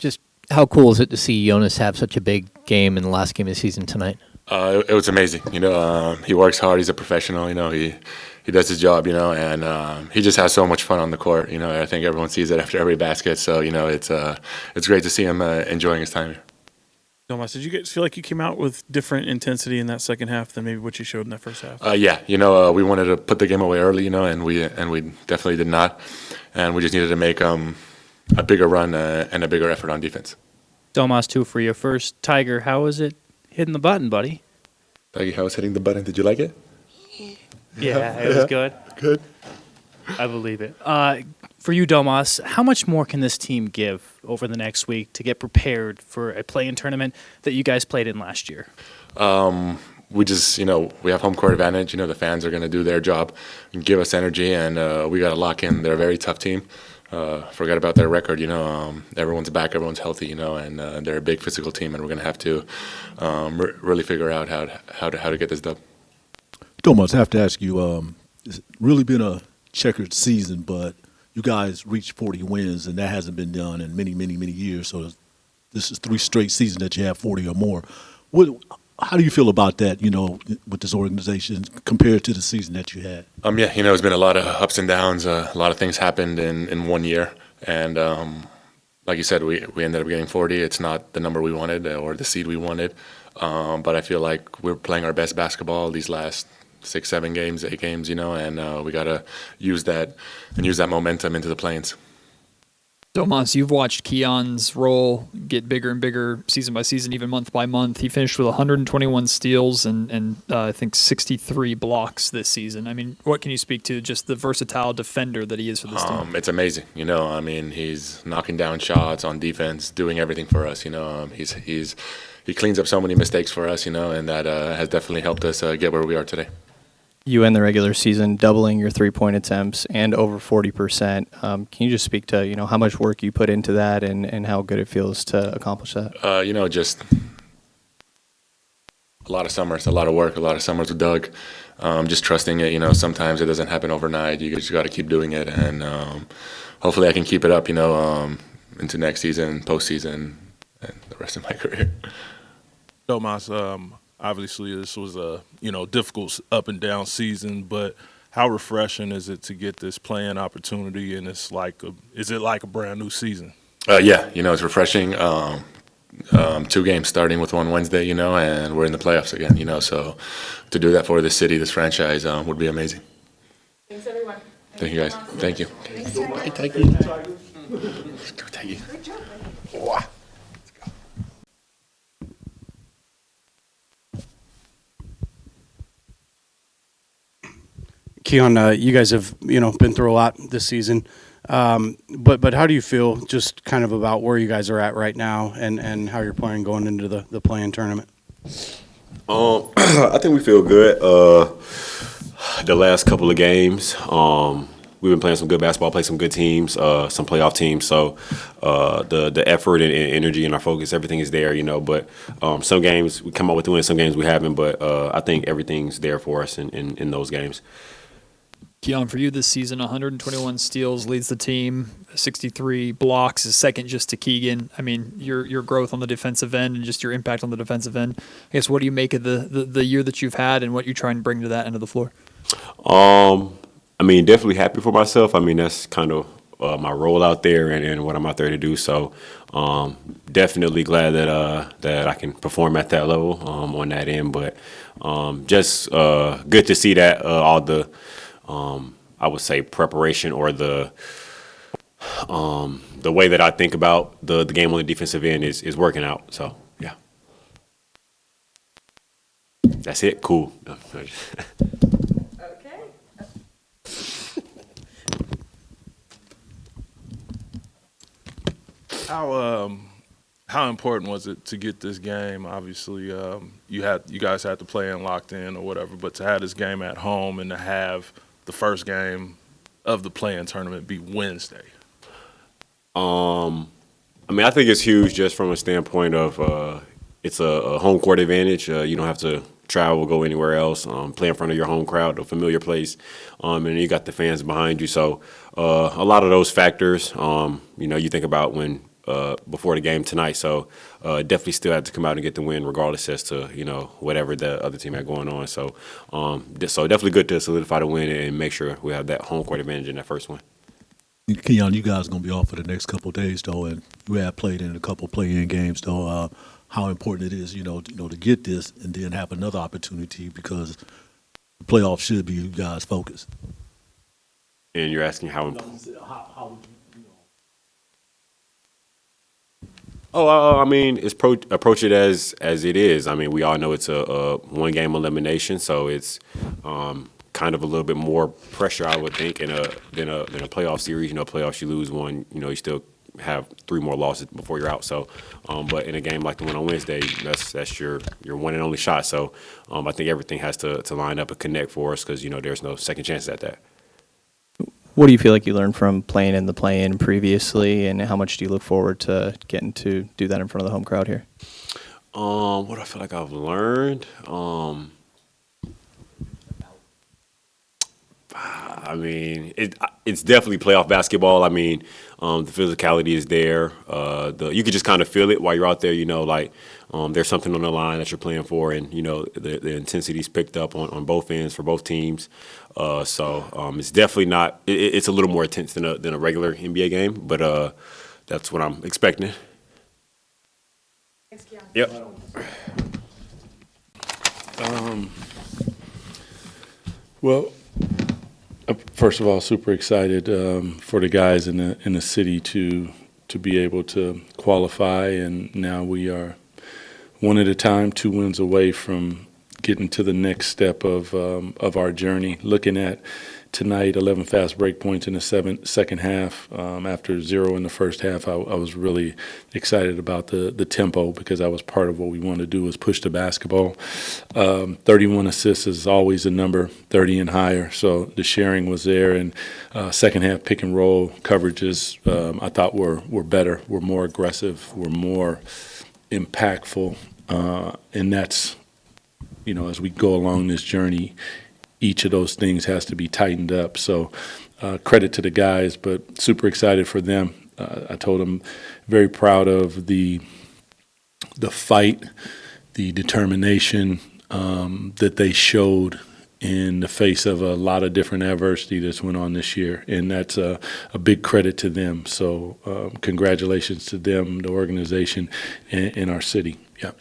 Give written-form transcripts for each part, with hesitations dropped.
just how cool is it to see Jonas have such a big game in the last game of the season tonight? It was amazing. He works hard. He's a professional. He does his job. And he just has so much fun on the court. I think everyone sees it after every basket. So it's great to see him enjoying his time here. Domas, did you guys feel like you came out with different intensity in that second half than maybe what you showed in that first half? Yeah. We wanted to put the game away early. And we definitely did not. And we just needed to make a bigger run and a bigger effort on defense. Domas, 2 for you. First, Tiger, how was it hitting the button, buddy? Tiger, how was hitting the button? Did you like it? Yeah, it was good. Good. I believe it. For you, Domas, how much more can this team give over the next week to get prepared for a play-in tournament that you guys played in last year? We just, we have home court advantage. The fans are going to do their job and give us energy, and we got to lock in. They're a very tough team. Forget about their record. Everyone's back, everyone's healthy. And they're a big physical team, and we're going to have to really figure out how to get this done. Domas, I have to ask you. It's really been a checkered season, but you guys reached 40 wins, and that hasn't been done in many, many, many years. So this is 3 straight seasons that you have 40 or more. How do you feel about that, with this organization compared to the season that you had? Yeah, it's been a lot of ups and downs. A lot of things happened in 1 year. And like you said, we ended up getting 40. It's not the number we wanted or the seed we wanted. But I feel like we're playing our best basketball these last 6, 7 games, 8 games, and we got to use that momentum into the play-ins. Domas, you've watched Keon's role get bigger and bigger season by season, even month by month. He finished with 121 steals and I think 63 blocks this season. I mean, what can you speak to just the versatile defender that he is for this team? It's amazing. He's knocking down shots on defense, doing everything for us. He cleans up so many mistakes for us, and that has definitely helped us get where we are today. You end the regular season doubling your three-point attempts and over 40%. Can you just speak to, how much work you put into that and how good it feels to accomplish that? Just a lot of summers, a lot of work, a lot of summers with Doug. Just trusting it, sometimes it doesn't happen overnight. You just got to keep doing it. And hopefully I can keep it up, into next season, postseason, and the rest of my career. Domas, obviously this was a difficult up and down season, but how refreshing is it to get this playing opportunity? And is it like a brand new season? Yeah, it's refreshing. 2 games starting with one Wednesday, and we're in the playoffs again, so to do that for this city, this franchise would be amazing. Thanks, everyone. Thank you, guys. Thank you. Thank you. Let's go, Tiggy. Good job, buddy. Wow. Keon, you guys have been through a lot this season, but how do you feel just kind of about where you guys are at right now and how you're playing going into the play-in tournament? I think we feel good. The last couple of games, we've been playing some good basketball, played some good teams, some playoff teams. So the effort and energy and our focus, everything is there, But some games we come up with wins, some games we haven't. But I think everything's there for us in those games. Keon, for you this season, 121 steals leads the team, 63 blocks is second just to Keegan. I mean, your growth on the defensive end and just your impact on the defensive end. I guess, what do you make of the year that you've had and what you try and bring to that end of the floor? Definitely happy for myself. That's kind of my role out there and what I'm out there to do. So definitely glad that I can perform at that level on that end. But just good to see that all the I would say preparation or the way that I think about the game on the defensive end is working out. So yeah, that's it. Cool. Okay. How important was it to get this game? Obviously, you guys had to play in locked in or whatever, but to have this game at home and to have the first game of the play-in tournament be Wednesday. I think it's huge just from a standpoint of it's a home court advantage. You don't have to travel, go anywhere else, play in front of your home crowd, a familiar place, and you got the fans behind you. So a lot of those factors, you think about when before the game tonight. So definitely still had to come out and get the win, regardless as to whatever the other team had going on. So so definitely good to solidify the win and make sure we have that home court advantage in that first one. Keon, you guys are going to be off for the next couple of days, though, and you have played in a couple of play-in games, though. How important it is, to get this and then have another opportunity, because the playoffs should be you guys' focus. And you're asking how important? I mean, it's approach it as it is. I mean, we all know it's a one-game elimination, so it's kind of a little bit more pressure, I would think, than a playoff series. Playoffs, you lose one, you still have 3 more losses before you're out. So, but in a game like the one on Wednesday, that's your one and only shot. So, I think everything has to line up and connect for us, because there's no second chances at that. What do you feel like you learned from playing in the play-in previously, and how much do you look forward to getting to do that in front of the home crowd here? What do I feel like I've learned? I mean, it's definitely playoff basketball. I mean, the physicality is there. You could just kind of feel it while you're out there. There's something on the line that you're playing for, and the intensity's picked up on both ends for both teams. So it's definitely not. It's a little more intense than a regular NBA game, but that's what I'm expecting. Thanks, Keon. Yep. Well, first of all, super excited for the guys in the city to be able to qualify, and now we are one at a time, 2 wins away from getting to the next step of our journey. Looking at tonight, 11 fast break points in the second half. After 0 in the first half, I was really excited about the tempo, because that was part of what we wanted to do, was push the basketball. 31 assists is always a number, 30 and higher. So the sharing was there, and second half pick and roll coverages I thought were better, were more aggressive, were more impactful, and that's as we go along this journey, each of those things has to be tightened up. So credit to the guys, but super excited for them. I told them very proud of the fight, the determination that they showed in the face of a lot of different adversity that's went on this year, and that's a big credit to them. So congratulations to them, the organization, and our city. Yeah.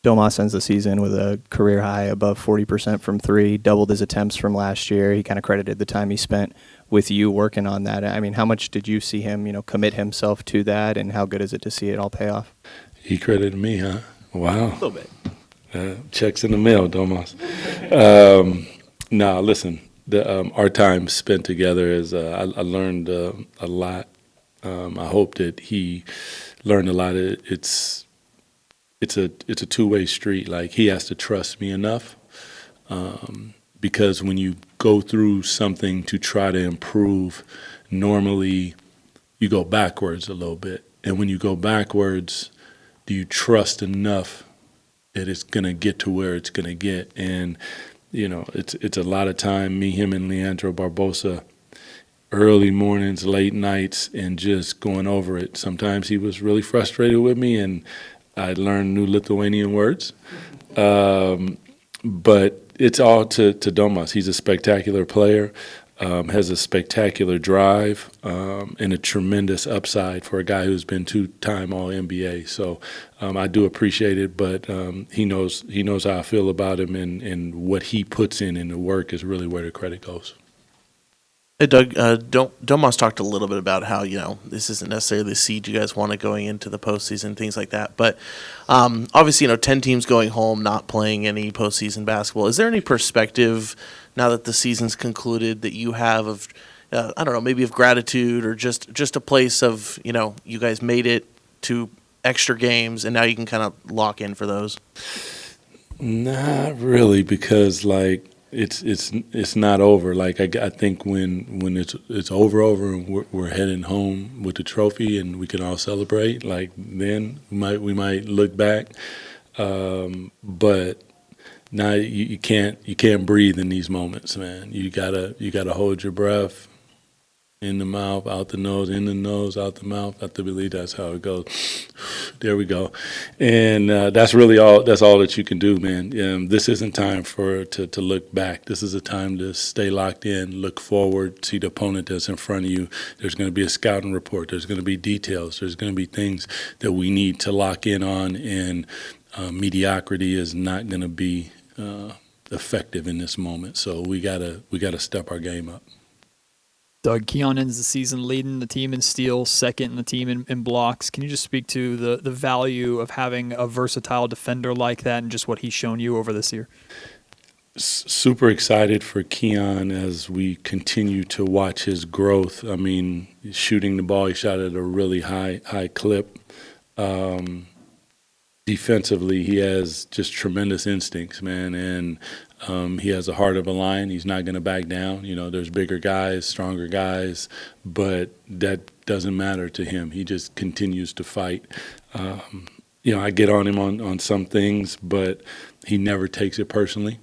Domas ends the season with a career high above 40% from 3, doubled his attempts from last year. He kind of credited the time he spent with you working on that. I mean, how much did you see him, commit himself to that, and how good is it to see it all pay off? He credited me, huh? Wow. A little bit. Checks in the mail, Domas. Listen, our time spent together I learned a lot. I hope that he learned a lot. It's a two-way street. Like, he has to trust me enough, because when you go through something to try to improve, normally you go backwards a little bit. And when you go backwards, do you trust enough that it's going to get to where it's going to get? And, it's a lot of time, me, him, and Leandro Barbosa, early mornings, late nights, and just going over it. Sometimes he was really frustrated with me, and I learned new Lithuanian words. But it's all to Domas. He's a spectacular player, has a spectacular drive, and a tremendous upside for a guy who's been 2-time All-NBA. So I do appreciate it, but he knows how I feel about him, and what he puts in the work is really where the credit goes. Hey, Doug, Domas talked a little bit about how, this isn't necessarily the seed you guys wanted going into the postseason, things like that. But obviously, 10 teams going home, not playing any postseason basketball. Is there any perspective, now that the season's concluded, that you have of, I don't know, maybe of gratitude, or just a place of, you guys made it to extra games, and now you can kind of lock in for those? Not really, because, it's not over. I think when it's over and we're heading home with the trophy and we can all celebrate, then we might look back. But now you can't breathe in these moments, man. You gotta hold your breath In the mouth, out the nose, in the nose, out the mouth. I believe that's how it goes. There we go. And that's really all. That's all that you can do, man. This isn't time to look back. This is a time to stay locked in, look forward, see the opponent that's in front of you. There's going to be a scouting report. There's going to be details. There's going to be things that we need to lock in on. And mediocrity is not going to be effective in this moment. So we gotta step our game up. Doug, Keon ends the season leading the team in steals, second in the team in blocks. Can you just speak to the value of having a versatile defender like that and just what he's shown you over this year? Super excited for Keon as we continue to watch his growth. I mean, shooting the ball, he shot at a really high clip. Defensively, he has just tremendous instincts, man, and he has a heart of a lion. He's not going to back down. You know, there's bigger guys, stronger guys, but that doesn't matter to him. He just continues to fight. You know, I get on him on some things, but he never takes it personally.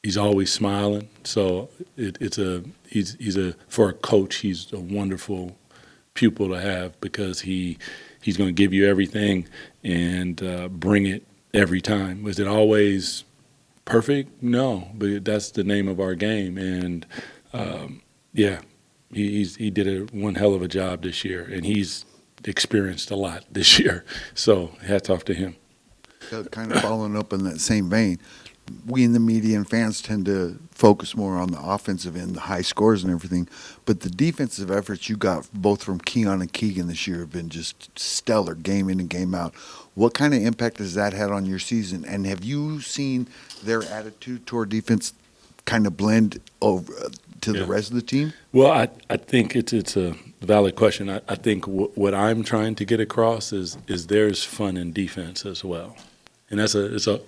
He's always smiling. So for a coach, he's a wonderful pupil to have because he's going to give you everything and bring it every time. Was it always perfect? No, but that's the name of our game. And he did one hell of a job this year, and he's experienced a lot this year. So hats off to him. Kind of following up in that same vein, we in the media and fans tend to focus more on the offensive end, the high scores and everything, but the defensive efforts you got both from Keon and Keegan this year have been just stellar, game in and game out. What kind of impact has that had on your season, and have you seen their attitude toward defense kind of blend over to the rest of the team? Well, I think it's a valid question. I think what I'm trying to get across is there's fun in defense as well. And it's a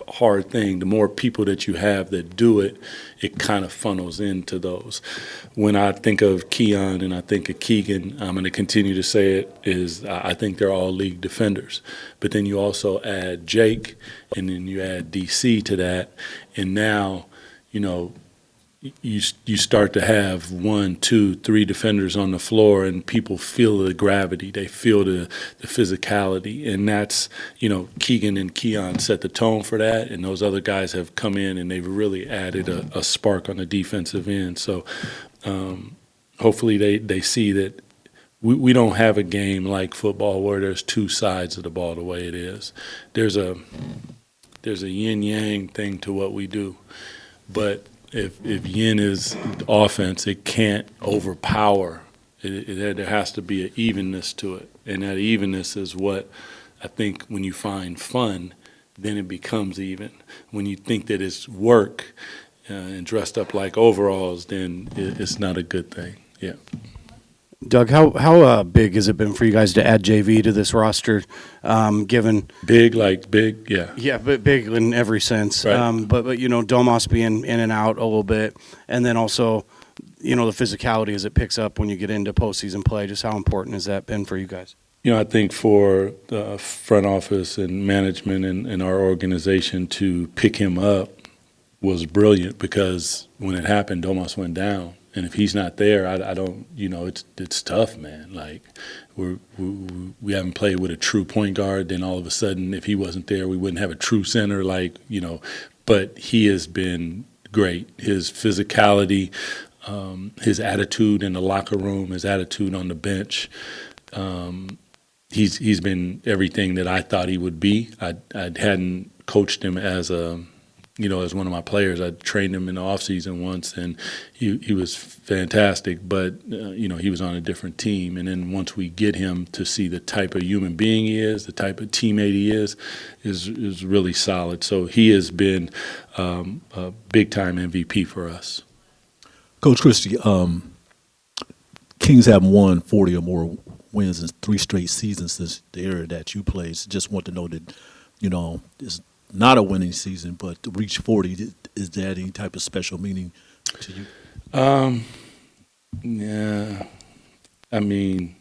hard thing. The more people that you have that do it, it kind of funnels into those. When I think of Keon and I think of Keegan, I'm going to continue to say it, is I think they're all league defenders. But then you also add Jake, and then you add DC to that, and now, you know, you start to have 1, 2, 3 defenders on the floor, and people feel the gravity. They feel the physicality, and that's, you know, Keegan and Keon set the tone for that, and those other guys have come in and they've really added a spark on the defensive end. So hopefully they see that we don't have a game like football where there's two sides of the ball the way it is. There's a yin-yang thing to what we do, but if yin is offense, it can't overpower. There has to be an evenness to it, and that evenness is what I think when you find fun, then it becomes even. When you think that it's work and dressed up like overalls, then it's not a good thing. Yeah. Doug, how big has it been for you guys to add JV to this roster? Given big, yeah, but big in every sense. Right. But you know, Domas being in and out a little bit, and then also, you know, the physicality as it picks up when you get into postseason play. Just how important has that been for you guys? You know, I think for the front office and management and our organization to pick him up was brilliant, because when it happened, Domas went down. And if he's not there, I don't, you know, it's tough, man. Like, we haven't played with a true point guard. Then all of a sudden, if he wasn't there, we wouldn't have a true center. Like, you know, but he has been great. His physicality, his attitude in the locker room, his attitude on the bench. He's been everything that I thought he would be. I hadn't coached him as as one of my players. I trained him in the offseason once, and he was fantastic, but, he was on a different team. And then once we get him to see the type of human being he is, the type of teammate he is really solid. So he has been a big-time MVP for us. Coach Christie, Kings haven't won 40 or more wins in 3 straight seasons since the era that you played. So just want to know that, it's not a winning season, but to reach 40, is that any type of special meaning to you? Yeah. I mean,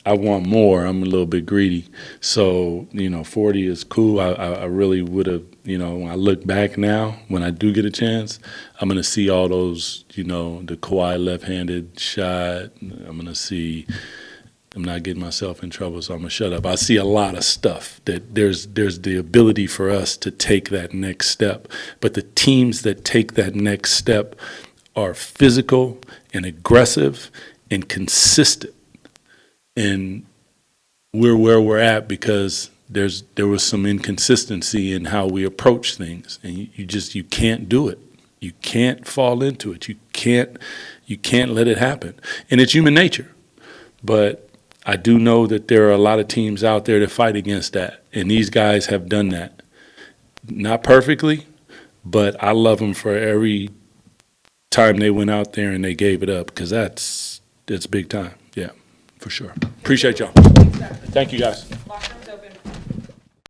I want more. I'm a little bit greedy. So, 40 is cool. I really would have when I look back now, when I do get a chance, I'm going to see all those, the Kawhi left-handed shot. I'm going to see, I'm not getting myself in trouble, so I'm going to shut up. I see a lot of stuff that there's the ability for us to take that next step. But the teams that take that next step are physical and aggressive and consistent. And we're where we're at because there was some inconsistency in how we approach things, and you can't do it. You can't fall into it. You can't let it happen. And it's human nature. But I do know that there are a lot of teams out there that fight against that, and these guys have done that. Not perfectly, but I love them for every time they went out there and they gave it up, because that's big time. Yeah, for sure. Appreciate y'all. Thank you, guys.